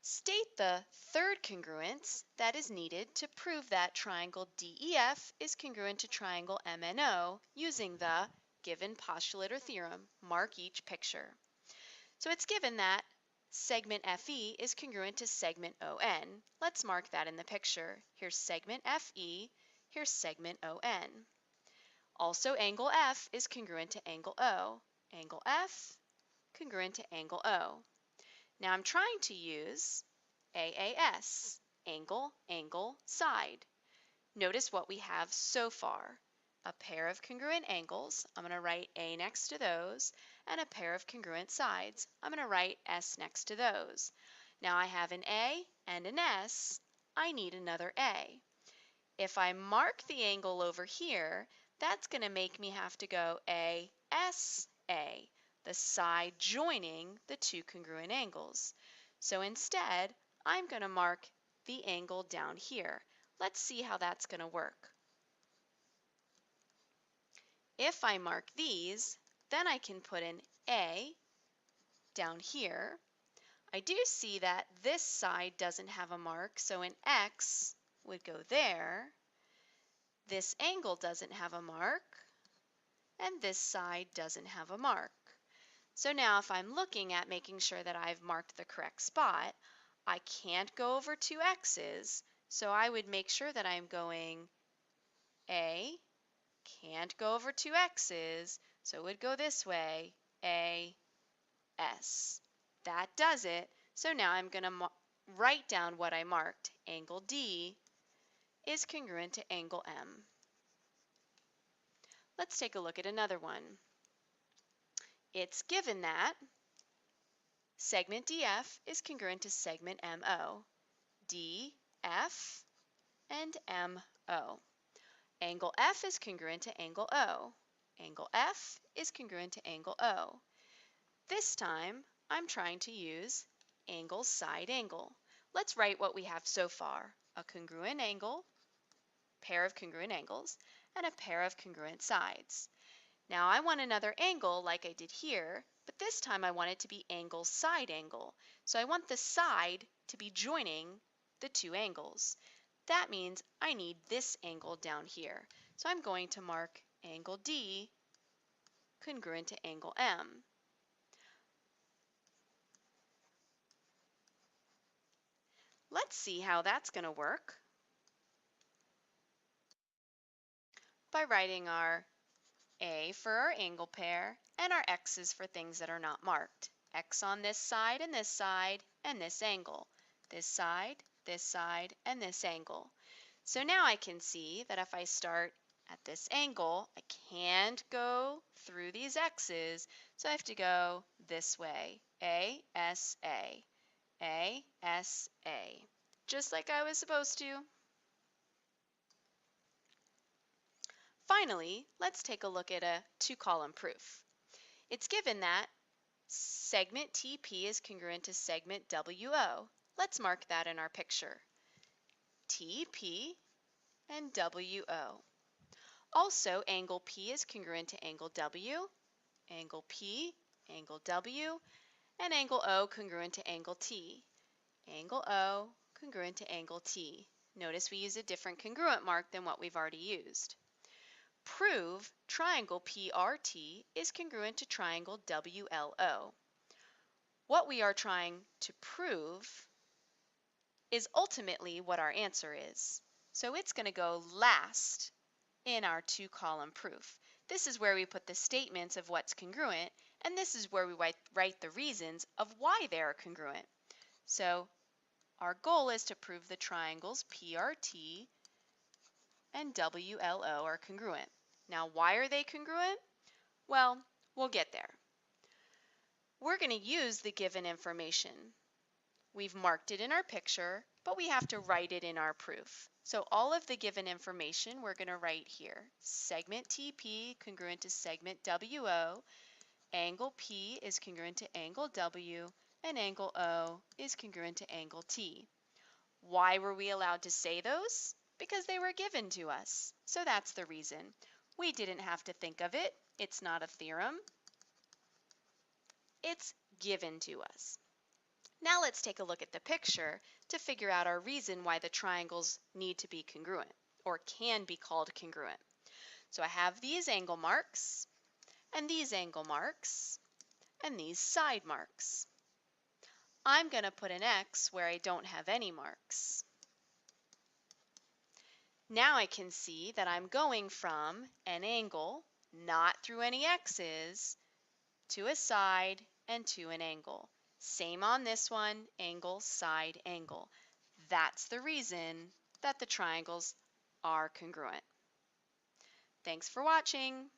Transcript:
State the third congruence that is needed to prove that triangle DEF is congruent to triangle MNO using the given postulate or theorem. Mark each picture. So it's given that segment FE is congruent to segment ON. Let's mark that in the picture. Here's segment FE, here's segment ON. Also, angle F is congruent to angle O. Angle F congruent to angle O. Now I'm trying to use AAS, angle, angle, side. Notice what we have so far. A pair of congruent angles, I'm going to write A next to those, and a pair of congruent sides. I'm going to write S next to those. Now I have an A and an S, I need another A. If I mark the angle over here, that's going to make me have to go ASA, the side joining the two congruent angles. So instead, I'm going to mark the angle down here. Let's see how that's going to work. If I mark these, then I can put an A down here. I do see that this side doesn't have a mark, so an X would go there. This angle doesn't have a mark, and this side doesn't have a mark. So now if I'm looking at making sure that I've marked the correct spot, I can't go over two X's, so I would make sure that I'm going A, can't go over two X's, so it would go this way, A, S. That does it. So now I'm going to write down what I marked. Angle D is congruent to angle M. Let's take a look at another one. It's given that segment DF is congruent to segment MO. DF and MO. Angle F is congruent to angle O. Angle F is congruent to angle O. This time, I'm trying to use angle side angle. Let's write what we have so far. A congruent angle, pair of congruent angles, and a pair of congruent sides. Now I want another angle like I did here, but this time I want it to be angle side angle. So I want the side to be joining the two angles. That means I need this angle down here. So I'm going to mark angle D congruent to angle M. Let's see how that's going to work by writing our A for our angle pair and our X's for things that are not marked. X on this side, and this angle. This side, and this angle. So now I can see that if I start at this angle, I can't go through these X's, so I have to go this way. ASA. ASA. Just like I was supposed to. Finally, let's take a look at a two-column proof. It's given that segment TP is congruent to segment WO. Let's mark that in our picture. TP and WO. Also, angle P is congruent to angle W, angle P, angle W, and angle O congruent to angle T. Angle O congruent to angle T. Notice we use a different congruent mark than what we've already used. Prove triangle PRT is congruent to triangle WLO. What we are trying to prove is ultimately what our answer is. So it's going to go last in our two-column proof. This is where we put the statements of what's congruent, and this is where we write the reasons of why they are congruent. So our goal is to prove the triangles PRT and WLO are congruent. Now, why are they congruent? Well, we'll get there. We're going to use the given information. We've marked it in our picture, but we have to write it in our proof. So all of the given information we're going to write here. Segment TP congruent to segment WO, angle P is congruent to angle W, and angle O is congruent to angle T. Why were we allowed to say those? Because they were given to us. So that's the reason. We didn't have to think of it. It's not a theorem. It's given to us. Now let's take a look at the picture to figure out our reason why the triangles need to be congruent, or can be called congruent. So I have these angle marks, and these angle marks, and these side marks. I'm going to put an X where I don't have any marks. Now I can see that I'm going from an angle, not through any X's, to a side and to an angle. Same on this one, angle, side, angle. That's the reason that the triangles are congruent. Thanks for watching.